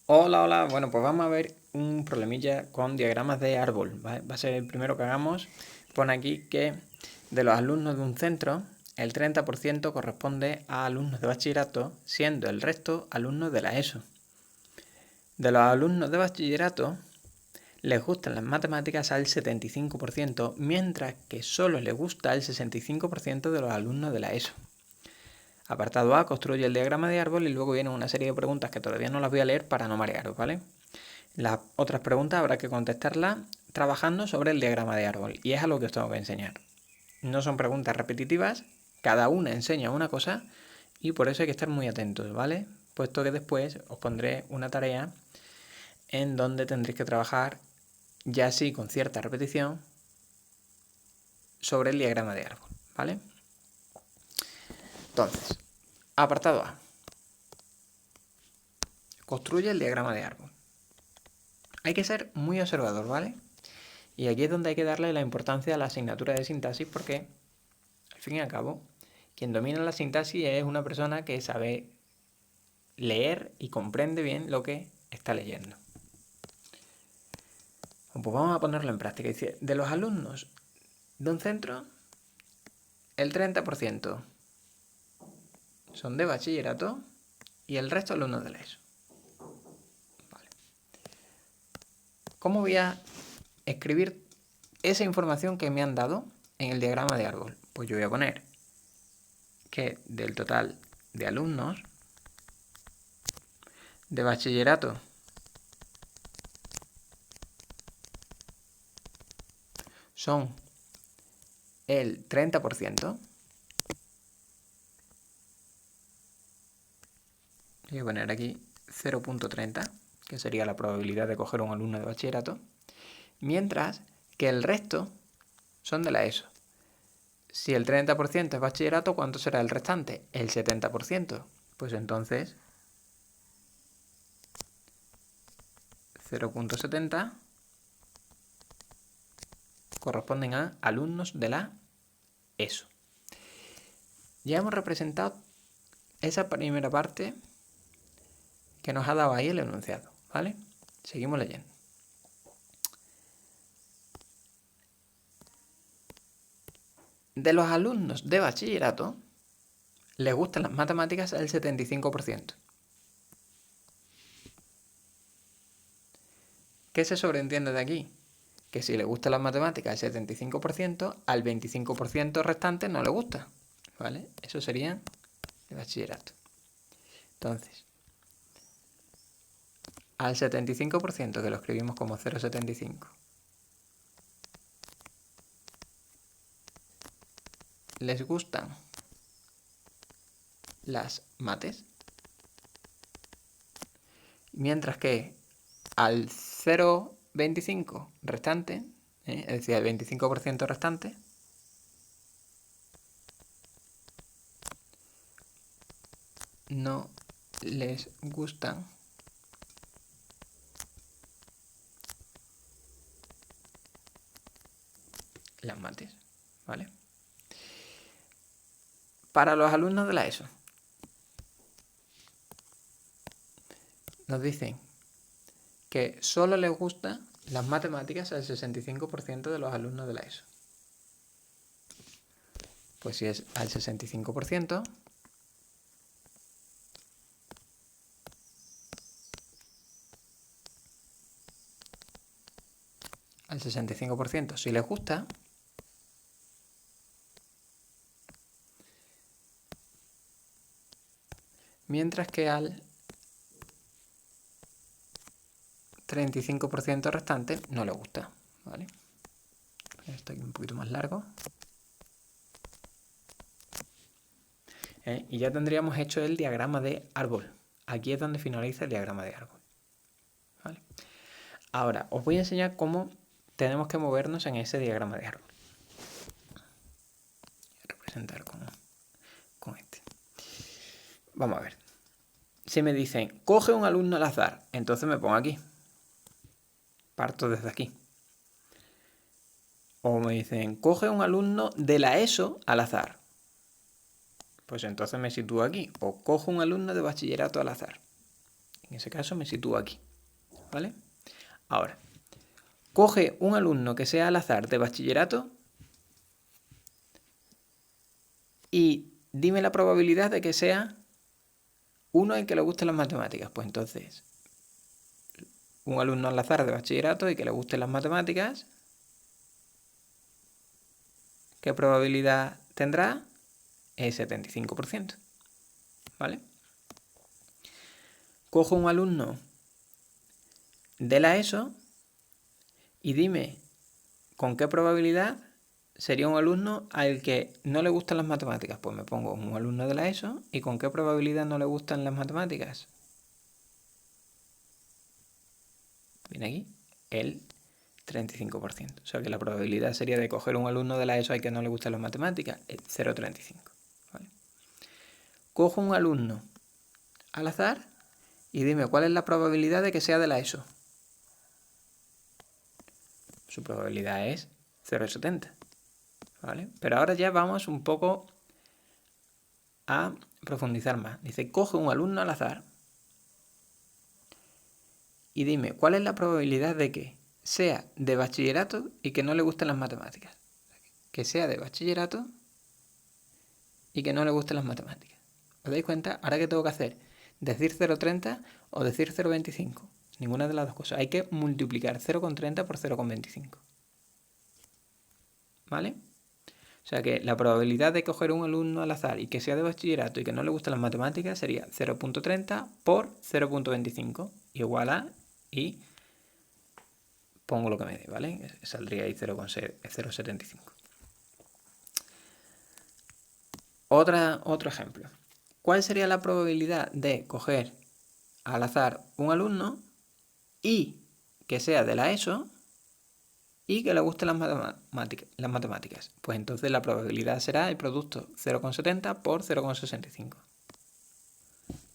Hola, hola. Bueno, pues vamos a ver un problemilla con diagramas de árbol, ¿vale? Va a ser el primero que hagamos. Pone aquí que de los alumnos de un centro, el 30% corresponde a alumnos de bachillerato, siendo el resto alumnos de la ESO. De los alumnos de bachillerato, les gustan las matemáticas al 75%, mientras que solo les gusta el 65% de los alumnos de la ESO. Apartado A, construye el diagrama de árbol y luego viene una serie de preguntas que todavía no las voy a leer para no marearos, ¿vale? Las otras preguntas habrá que contestarlas trabajando sobre el diagrama de árbol y es a lo que os tengo que enseñar. No son preguntas repetitivas, cada una enseña una cosa y por eso hay que estar muy atentos, ¿vale? Puesto que después os pondré una tarea en donde tendréis que trabajar, ya sí con cierta repetición, sobre el diagrama de árbol, ¿vale? Entonces, apartado A. Construye el diagrama de árbol. Hay que ser muy observador, ¿vale? Y aquí es donde hay que darle la importancia a la asignatura de sintaxis porque, al fin y al cabo, quien domina la sintaxis es una persona que sabe leer y comprende bien lo que está leyendo. Pues vamos a ponerlo en práctica. Dice, de los alumnos de un centro, el 30% son de bachillerato y el resto alumnos de la ESO. Vale. ¿Cómo voy a escribir esa información que me han dado en el diagrama de árbol? Pues yo voy a poner que del total de alumnos de bachillerato son el 30%. Voy a poner aquí 0.30, que sería la probabilidad de coger un alumno de bachillerato, mientras que el resto son de la ESO. Si el 30% es bachillerato, ¿cuánto será el restante? El 70%. Pues entonces 0.70 corresponden a alumnos de la ESO. Ya hemos representado esa primera parte que nos ha dado ahí el enunciado, ¿vale? Seguimos leyendo. De los alumnos de bachillerato, les gustan las matemáticas el 75%. ¿Qué se sobreentiende de aquí? Que si le gustan las matemáticas el 75%, al 25% restante no le gusta, ¿vale? Eso sería de bachillerato. Entonces, al 75%, que lo escribimos como 0,75, les gustan las mates, mientras que al 0,25 restante, es decir, al 25% restante, no les gustan las mates, ¿vale? Para los alumnos de la ESO, nos dicen que solo les gustan las matemáticas al 65% de los alumnos de la ESO. Pues si es al 65%, al 65% si les gusta, mientras que al 35% restante no le gusta, ¿vale? Esto aquí un poquito más largo. Y ya tendríamos hecho el diagrama de árbol. Aquí es donde finaliza el diagrama de árbol, ¿vale? Ahora, os voy a enseñar cómo tenemos que movernos en ese diagrama de árbol. Voy a representar con este. Vamos a ver. Si me dicen, coge un alumno al azar, entonces me pongo aquí. Parto desde aquí. O me dicen, coge un alumno de la ESO al azar. Pues entonces me sitúo aquí. O cojo un alumno de bachillerato al azar. ese caso me sitúo aquí, ¿vale? Ahora, coge un alumno que sea al azar de bachillerato y dime la probabilidad de que sea uno el que le gusten las matemáticas. Pues entonces, un alumno al azar de bachillerato y que le gusten las matemáticas, ¿qué probabilidad tendrá? Es 75%, ¿vale? Cojo un alumno de la ESO y dime con qué probabilidad sería un alumno al que no le gustan las matemáticas. Pues me pongo un alumno de la ESO y con qué probabilidad no le gustan las matemáticas. Viene aquí, el 35%. O sea que la probabilidad sería de coger un alumno de la ESO al que no le gustan las matemáticas, es 0,35. ¿Vale? Cojo un alumno al azar y dime cuál es la probabilidad de que sea de la ESO. Su probabilidad es 0,70. ¿Vale? Pero ahora ya vamos un poco a profundizar más. Dice, coge un alumno al azar y dime cuál es la probabilidad de que sea de bachillerato y que no le gusten las matemáticas. Que sea de bachillerato y que no le gusten las matemáticas. ¿Os dais cuenta? Ahora, ¿qué tengo que hacer? ¿Decir 0,30 o decir 0,25? Ninguna de las dos cosas. Hay que multiplicar 0,30 por 0,25. ¿Vale? O sea que la probabilidad de coger un alumno al azar y que sea de bachillerato y que no le gusten las matemáticas sería 0,30 por 0,25 igual a, y pongo lo que me dé, ¿vale? Saldría ahí 0,75. Otro ejemplo. ¿Cuál sería la probabilidad de coger al azar un alumno y que sea de la ESO y que le gusten las matemáticas? Pues entonces la probabilidad será el producto 0,70 por 0,65.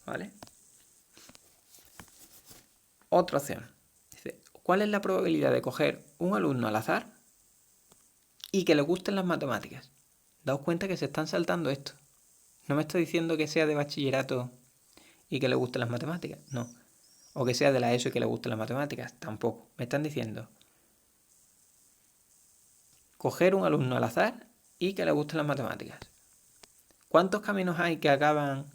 ¿Vale? Otra opción. Dice, ¿cuál es la probabilidad de coger un alumno al azar y que le gusten las matemáticas? Daos cuenta que se están saltando esto. No me está diciendo que sea de bachillerato y que le gusten las matemáticas. No. O que sea de la ESO y que le gusten las matemáticas. Tampoco. Me están diciendo coger un alumno al azar y que le gusten las matemáticas. ¿Cuántos caminos hay que acaban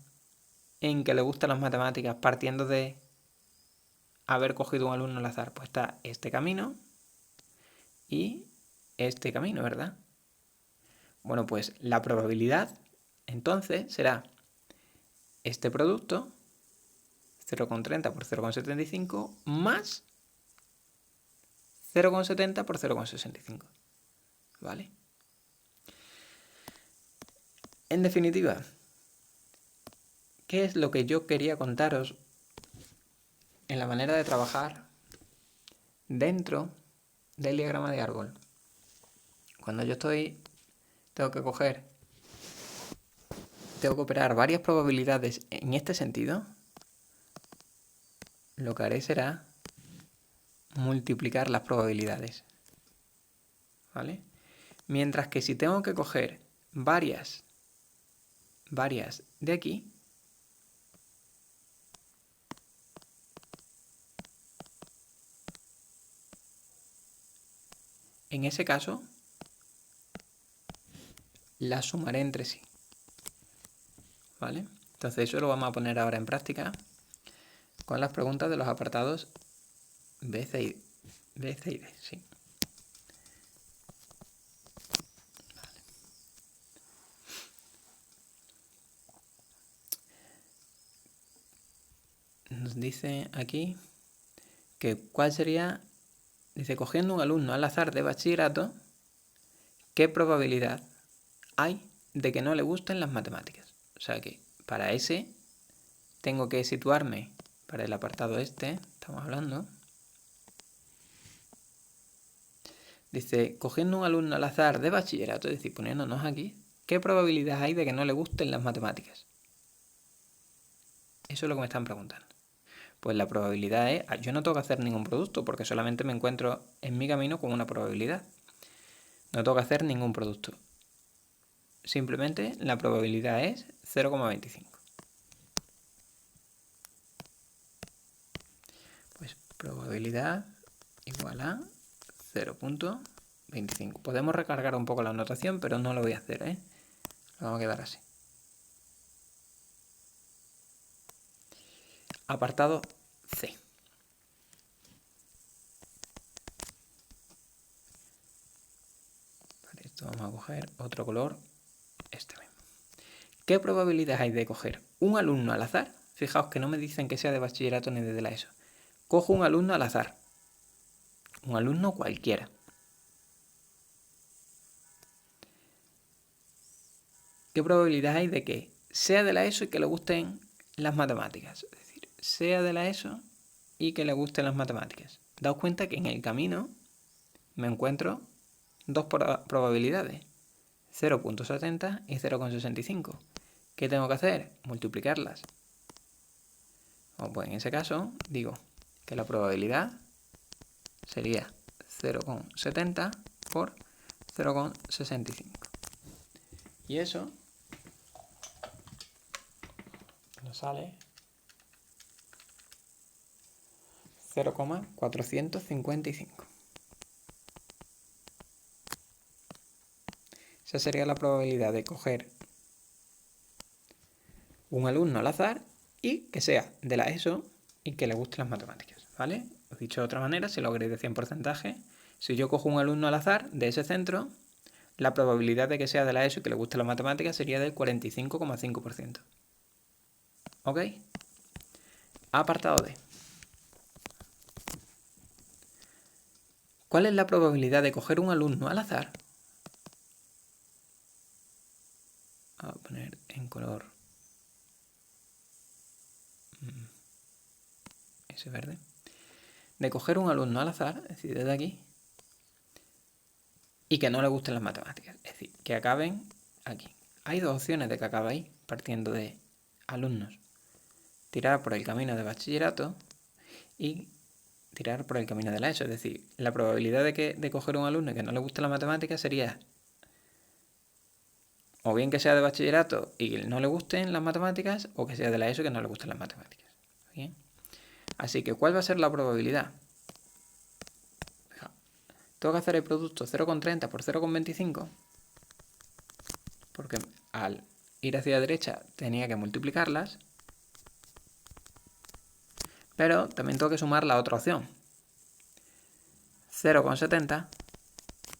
en que le gustan las matemáticas partiendo de haber cogido un alumno al azar? Pues está este camino y este camino, ¿verdad? Bueno, pues la probabilidad entonces será este producto, 0,30 por 0,75, más 0,70 por 0,65. ¿Vale? En definitiva, ¿qué es lo que yo quería contaros en la manera de trabajar dentro del diagrama de árbol? Cuando yo tengo que operar varias probabilidades en este sentido, lo que haré será multiplicar las probabilidades. ¿Vale? Mientras que si tengo que coger varias de aquí, en ese caso las sumaré entre sí. ¿Vale? Entonces eso lo vamos a poner ahora en práctica con las preguntas de los apartados B, C y D. Sí. Nos dice aquí que cuál sería, dice, cogiendo un alumno al azar de bachillerato, ¿qué probabilidad hay de que no le gusten las matemáticas? O sea que para ese tengo que situarme para el apartado este, estamos hablando. Dice, cogiendo un alumno al azar de bachillerato, es decir, poniéndonos aquí, ¿qué probabilidad hay de que no le gusten las matemáticas? Eso es lo que me están preguntando. Pues la probabilidad es, yo no tengo que hacer ningún producto porque solamente me encuentro en mi camino con una probabilidad. No tengo que hacer ningún producto. Simplemente la probabilidad es 0,25. probabilidad igual a 0.25. Podemos recargar un poco la notación, pero no lo voy a hacer, ¿eh? Lo vamos a quedar así. Apartado C. Para esto vamos a coger otro color, este mismo. ¿Qué probabilidad hay de coger un alumno al azar? Fijaos que no me dicen que sea de bachillerato ni de la ESO. Cojo un alumno al azar. Un alumno cualquiera. ¿Qué probabilidad hay de que sea de la ESO y que le gusten las matemáticas? Es decir, sea de la ESO y que le gusten las matemáticas. Daos cuenta que en el camino me encuentro dos probabilidades, 0.70 y 0.65. ¿Qué tengo que hacer? Multiplicarlas. Pues en ese caso digo que la probabilidad sería 0.70 por 0.65. Y eso nos sale 0,455. Esa sería la probabilidad de coger un alumno al azar y que sea de la ESO y que le gusten las matemáticas, ¿vale? Os he dicho de otra manera, si lo queréis decir en porcentaje, si yo cojo un alumno al azar de ese centro, la probabilidad de que sea de la ESO y que le guste las matemáticas sería del 45,5%. ¿Ok? Apartado D. ¿Cuál es la probabilidad de coger un alumno al azar? Voy a poner en color ese verde. De coger un alumno al azar, es decir, desde aquí, y que no le gusten las matemáticas. Es decir, que acaben aquí. Hay dos opciones de que acabe ahí, partiendo de alumnos. Tirar por el camino de bachillerato y tirar por el camino de la ESO. Es decir, la probabilidad de coger un alumno y que no le guste la matemática sería o bien que sea de bachillerato y que no le gusten las matemáticas, o que sea de la ESO y que no le gusten las matemáticas. ¿Bien? Así que, ¿cuál va a ser la probabilidad? Tengo que hacer el producto 0,30 por 0,25, porque al ir hacia la derecha tenía que multiplicarlas, pero también tengo que sumar la otra opción, 0,70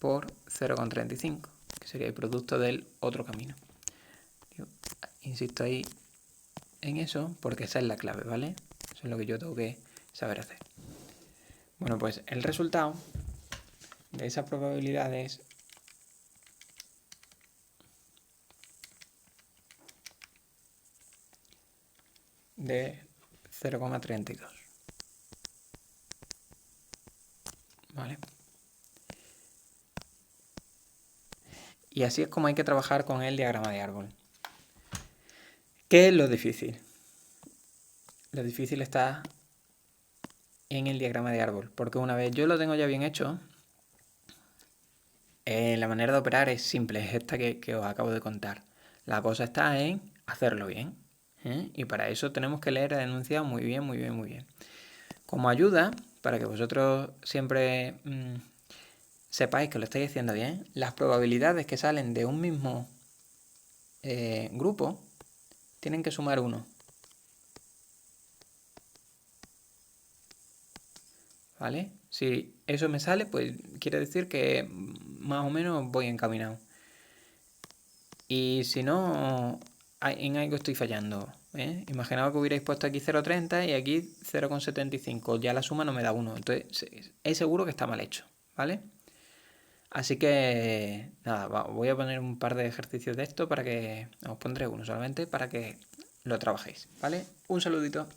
por 0,35, que sería el producto del otro camino. Insisto ahí en eso porque esa es la clave, ¿vale? Eso es lo que yo tengo que saber hacer. Bueno, pues el resultado de esas probabilidades de 0,32. ¿Vale? Y así es como hay que trabajar con el diagrama de árbol. ¿Qué es lo difícil? Lo difícil está en el diagrama de árbol, porque una vez yo lo tengo ya bien hecho, la manera de operar es simple, es esta que os acabo de contar. La cosa está en hacerlo bien, ¿eh? Y para eso tenemos que leer el enunciado muy bien, muy bien, muy bien. Como ayuda, para que vosotros siempre sepáis que lo estáis haciendo bien, las probabilidades que salen de un mismo grupo tienen que sumar 1. ¿Vale? Si eso me sale, pues quiere decir que más o menos voy encaminado. Y si no, en algo estoy fallando, ¿eh? Imaginaos que hubierais puesto aquí 0,30 y aquí 0,75. Ya la suma no me da 1. Entonces es seguro que está mal hecho, ¿vale? Así que nada, voy a poner un par de ejercicios de esto para que os pondré uno solamente para que lo trabajéis, ¿vale? Un saludito.